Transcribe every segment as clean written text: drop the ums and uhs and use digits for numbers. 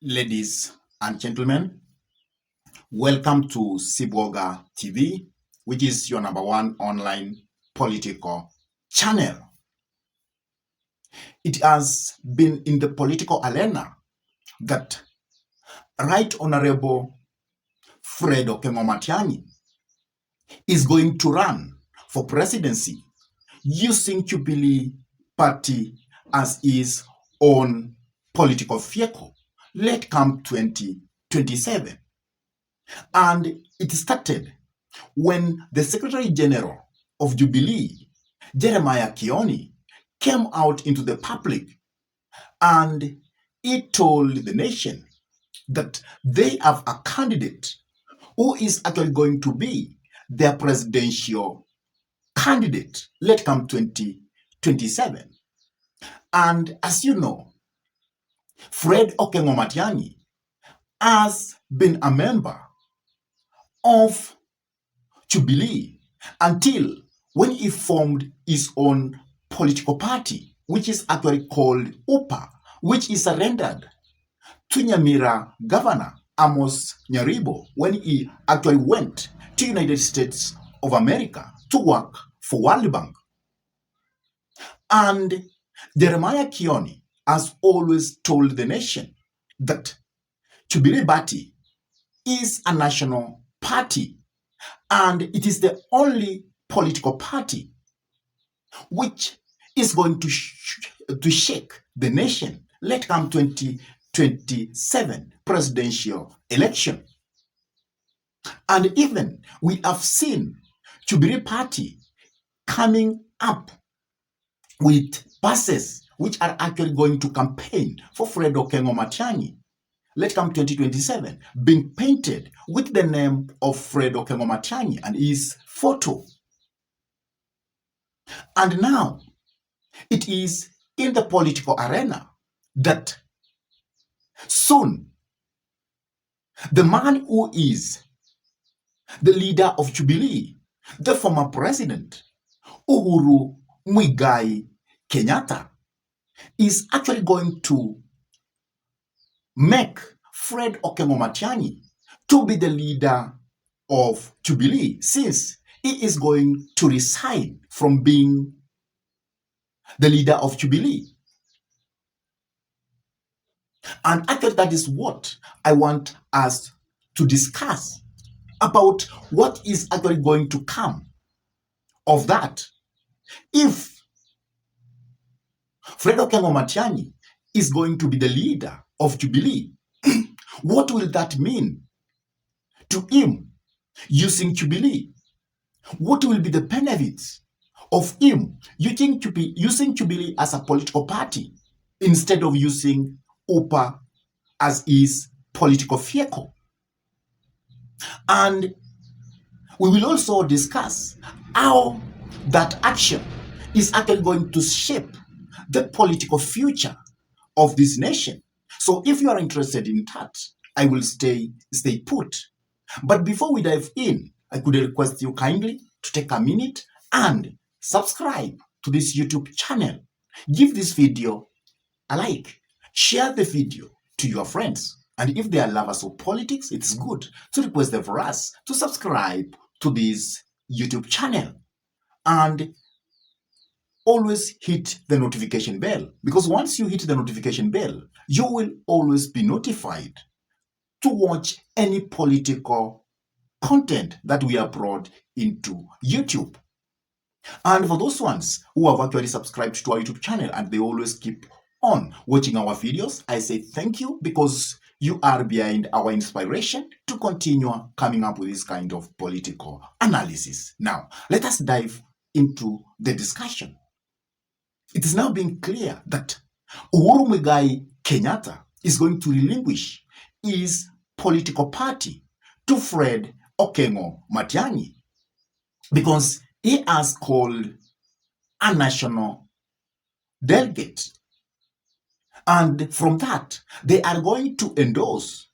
Ladies and gentlemen, welcome to Sibwoga TV, which is your number one online political channel. It has been in the political arena that Right Honorable Fred Okengo Matiang'I is going to run for presidency using Jubilee Party as his own political vehicle late come 2027. And it started when the Secretary General of Jubilee, Jeremiah Kioni, came out into the public and he told the nation that they have a candidate who is actually going to be their presidential candidate late come 2027. And as you know, Fred Okengo Matiang'I has been a member of Jubilee until when he formed his own political party, which is actually called UPA, which he surrendered to Nyamira Governor Amos Nyaribo when he actually went to United States of America to work for World Bank. And Jeremiah Kioni has always told the nation that Jubilee Party is a national party and it is the only political party which is going to shake the nation let come 2027 presidential election. And even we have seen Jubilee Party coming up with buses which are actually going to campaign for Fred Okengo Matiang'I let come 2027, being painted with the name of Fred Okengo Matiang'I and his photo. And now it is in the political arena that soon the man who is the leader of Jubilee, the former president, Uhuru Muigai Kenyatta, is actually going to make Fred Okengo Matiang'I to be the leader of Jubilee, since he is going to resign from being the leader of Jubilee. And actually, that is what I want us to discuss about what is actually going to come of that. If Fred Okengo Matiang'I is going to be the leader of Jubilee, what will that mean to him using Jubilee? What will be the benefits of him using Jubilee as a political party instead of using UPA as his political vehicle? And we will also discuss how that action is actually going to shape the political future of this nation. So if you are interested in that, I will stay put. But before we dive in, I could request you kindly to take a minute and subscribe to this YouTube channel. Give this video a like. Share the video to your friends. And if they are lovers of politics, it's good to request them for us to subscribe to this YouTube channel. And always hit the notification bell, because once you hit the notification bell, you will always be notified to watch any political content that we upload into YouTube. And for those ones who have actually subscribed to our YouTube channel and they always keep on watching our videos, I say thank you, because you are behind our inspiration to continue coming up with this kind of political analysis. Now, let us dive into the discussion. It is now being clear that Uhuru Muigai Kenyatta is going to relinquish his political party to Fred Okengo Matiang'I because he has called a national delegate. And from that, they are going to endorse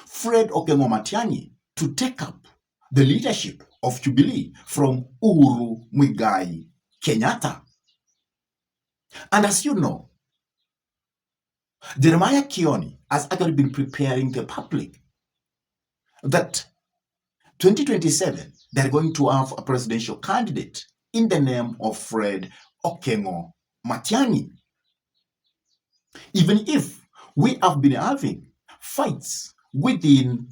Fred Okengo Matiang'I to take up the leadership of Jubilee from Uhuru Muigai Kenyatta. And as you know, Jeremiah Kioni has actually been preparing the public that 2027 they're going to have a presidential candidate in the name of Fred Okengo Matiang'I. Even if we have been having fights within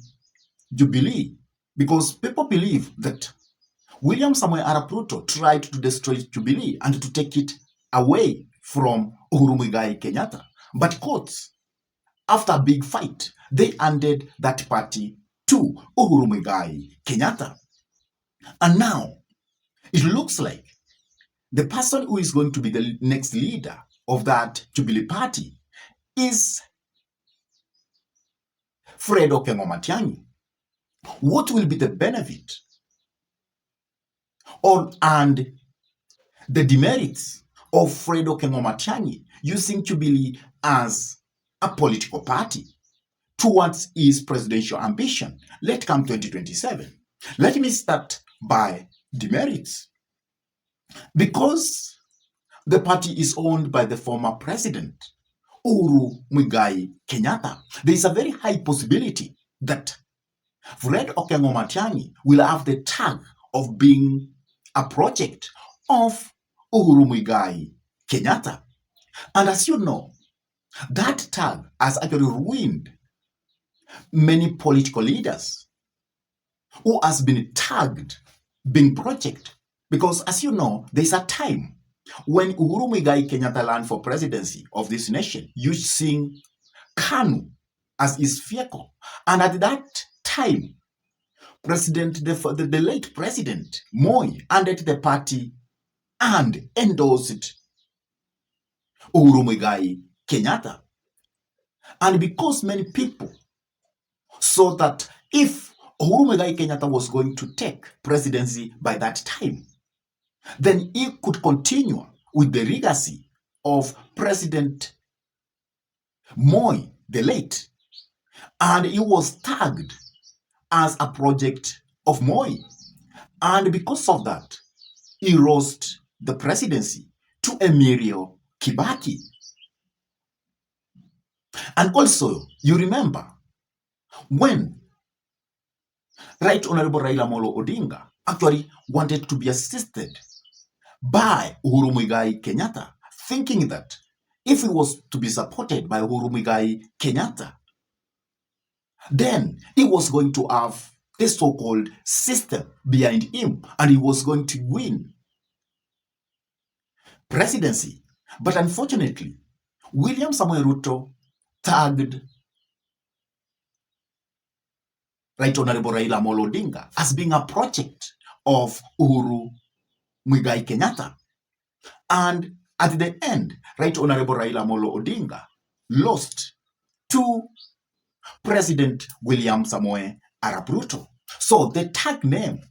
Jubilee, because people believe that William Samoei Arap Ruto tried to destroy Jubilee and to take it away from Uhuru Muigai Kenyatta. But courts, after a big fight, they handed that party to Uhuru Muigai Kenyatta. And now it looks like the person who is going to be the next leader of that Jubilee party is Fred Okengo Matiang'I. What will be the benefit and the demerits of Fred Okengo Matiang'I using Jubilee as a political party towards his presidential ambition? Let's come 2027. Let me start by demerits. Because the party is owned by the former president, Uhuru Muigai Kenyatta, there is a very high possibility that Fred Okengo Matiang'I will have the tag of being a project of Uhuru Muigai Kenyatta. And as you know, that tag has actually ruined many political leaders who has been tagged being project. Because as you know, there's a time when Uhuru Muigai Kenyatta ran for presidency of this nation using KANU as his vehicle. And at that time, the late President Moi ended the party and endorsed Uhuru Muigai Kenyatta. And because many people saw that if Uhuru Muigai Kenyatta was going to take presidency by that time, then he could continue with the legacy of President Moi, the late. And he was tagged as a project of Moi. And because of that, he lost the presidency to Emilio Kibaki. And also, you remember when Right Honorable Raila Amolo Odinga actually wanted to be assisted by Uhuru Muigai Kenyatta, thinking that if he was to be supported by Uhuru Muigai Kenyatta, then he was going to have the so-called system behind him and he was going to win presidency. But unfortunately, William Samoei Ruto tagged Right Honorable Raila Amolo Odinga as being a project of Uhuru Muigai Kenyatta. And at the end, Right Honorable Raila Amolo Odinga lost to President William Samoei Arap Ruto. So the tag name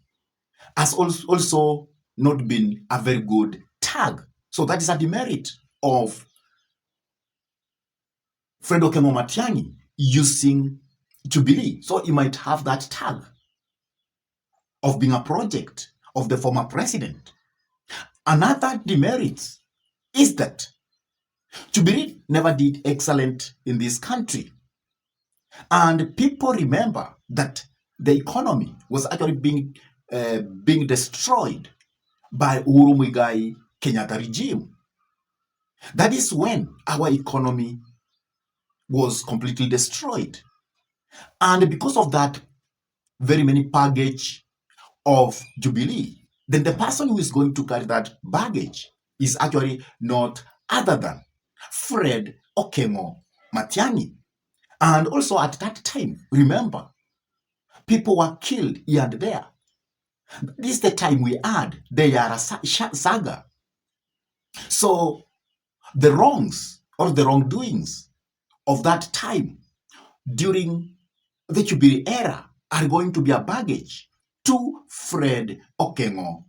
has also not been a very good tag. So that is a demerit of Fred Okengo Matiang'I using Jubilee. So he might have that tag of being a project of the former president. Another demerit is that Jubilee never did excellent in this country. And people remember that the economy was actually being destroyed by Uhuru Muigai Kenyatta regime. That is when our economy was completely destroyed. And because of that very many baggage of Jubilee, then the person who is going to carry that baggage is actually not other than Fred Okengo Matiang'I. And also at that time, remember, people were killed here and there. This is the time we had the Yara saga. So the wrongs or the wrongdoings of that time during the Jubilee era are going to be a baggage to Fred Okengo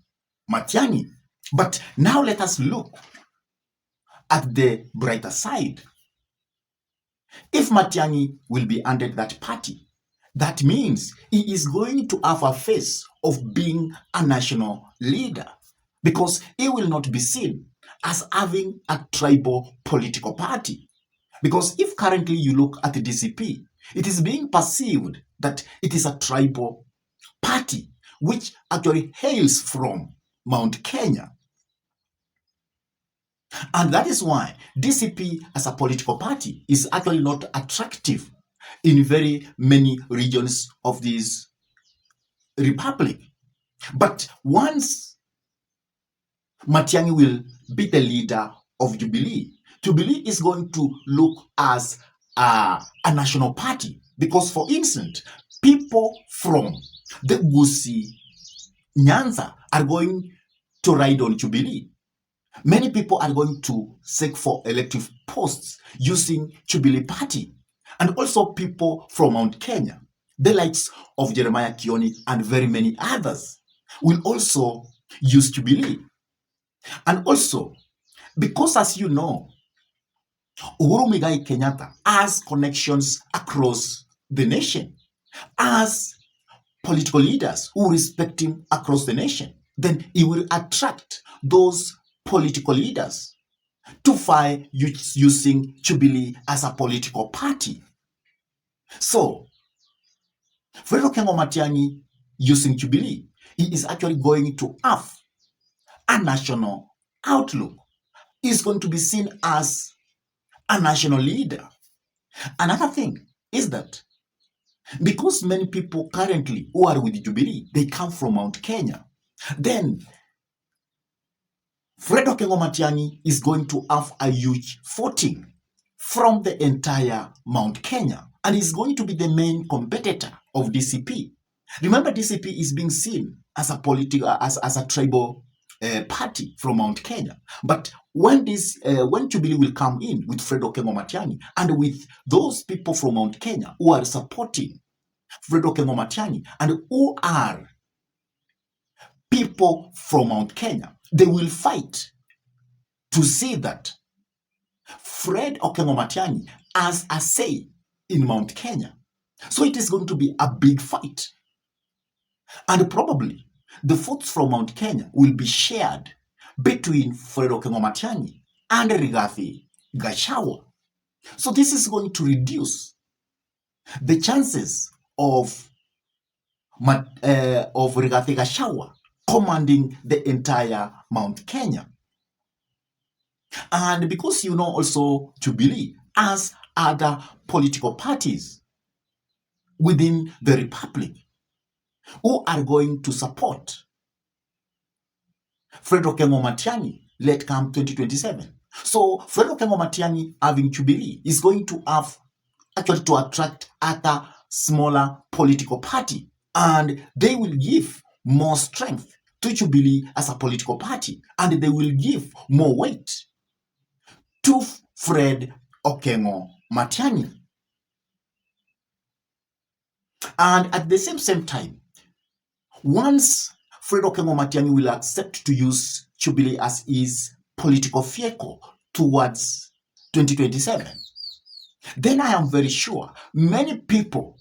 Matiang'I. But now let us look at the brighter side. If Matiang'I will be under that party, that means he is going to have a face of being a national leader because he will not be seen as having a tribal political party. Because if currently you look at the DCP, it is being perceived that it is a tribal party which actually hails from Mount Kenya. And that is why DCP as a political party is actually not attractive in very many regions of this republic. But once Matiang'I will be the leader of Jubilee, Jubilee is going to look as a national party. Because, for instance, people from the Gusii, Nyanza are going to ride on Jubilee. Many people are going to seek for elective posts using Jubilee Party. And also people from Mount Kenya, the likes of Jeremiah Kioni and very many others, will also use Jubilee. And also, because as you know, Uhuru Muigai Kenyatta has connections across the nation, as political leaders who respect him across the nation, then he will attract those political leaders to fight using Jubilee as a political party. So, Fred Okengo Matiang'I using Jubilee, he is actually going to have a national outlook. He's going to be seen as a national leader. Another thing is that because many people currently who are with Jubilee, they come from Mount Kenya, then Fred Okengo Matiang'I is going to have a huge footing from the entire Mount Kenya, and is going to be the main competitor of DCP. Remember, DCP is being seen as a as a tribal party from Mount Kenya. But when Jubilee will come in with Fred Okengo Matiang'I and with those people from Mount Kenya who are supporting Fred Okengo Matiang'I and who are people from Mount Kenya, they will fight to see that Fred Okengo Matiang'I has a say in Mount Kenya. So it is going to be a big fight. And probably the votes from Mount Kenya will be shared between Fred Okengo Matiang'I and Rigathi Gachagua. So this is going to reduce the chances of Rigathi Gachagua commanding the entire Mount Kenya. And because you know also Jubilee as other political parties within the republic who are going to support Fred Okengo Matiang'I let come 2027. So Fred Okengo Matiang'I having Jubilee is going to have actually to attract other smaller political party, and they will give more strength to Jubilee as a political party, and they will give more weight to Fred Okengo Matiang'I. And at the same time, once Fred Okengo Matiang'I will accept to use Jubilee as his political vehicle towards 2027, then I am very sure many people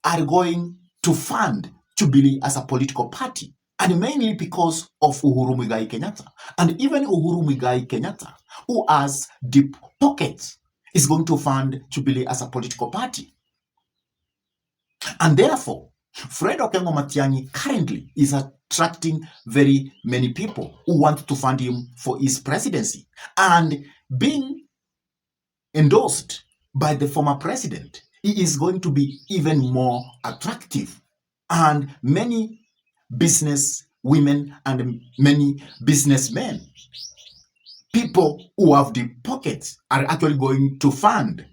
are going to fund Jubilee as a political party, and mainly because of Uhuru Muigai Kenyatta. And even Uhuru Muigai Kenyatta, who has deep pockets, is going to fund Jubilee as a political party. And therefore, Fred Okengo Matiang'I currently is attracting very many people who want to fund him for his presidency. And being endorsed by the former president, he is going to be even more attractive. And many business women and many businessmen, people who have the pockets, are actually going to fund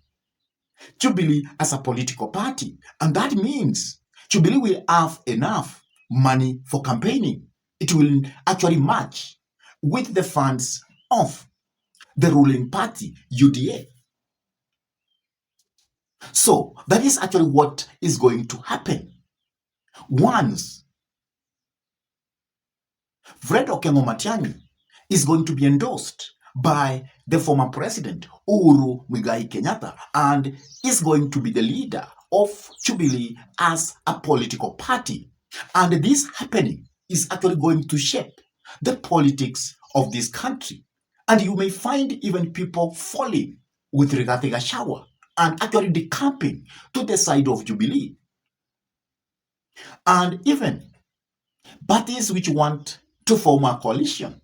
Jubilee as a political party. And that means Jubilee will have enough money for campaigning. It will actually match with the funds of the ruling party, UDA. So that is actually what is going to happen once Fred Okengo Matiang'I is going to be endorsed by the former president Uhuru Muigai Kenyatta and is going to be the leader of Jubilee as a political party. And this happening is actually going to shape the politics of this country. And you may find even people falling with Rigathi Gachagua and actually decamping to the side of Jubilee. And even parties which want to form a coalition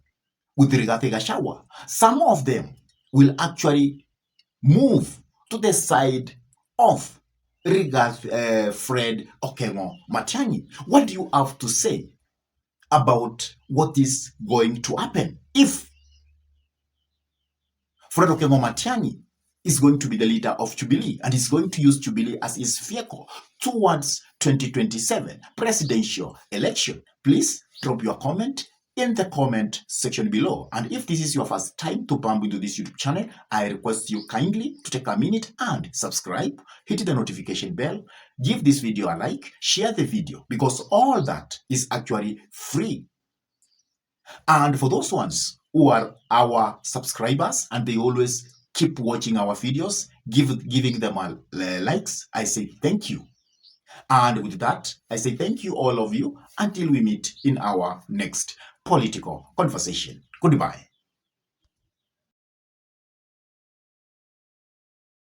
with Rigathi Gachagua, some of them will actually move to the side of Fred Okengo Matiang'I. What do you have to say about what is going to happen if Fred Okengo Matiang'I is going to be the leader of Jubilee and is going to use Jubilee as his vehicle towards 2027 presidential election? Please drop your comment in the comment section below. And if this is your first time to bump into this YouTube channel, I request you kindly to take a minute and subscribe, hit the notification bell, give this video a like, share the video, because all that is actually free. And for those ones who are our subscribers and they always keep watching our videos, giving them likes, I say thank you. And with that, I say thank you, all of you, until we meet in our next political conversation. Goodbye.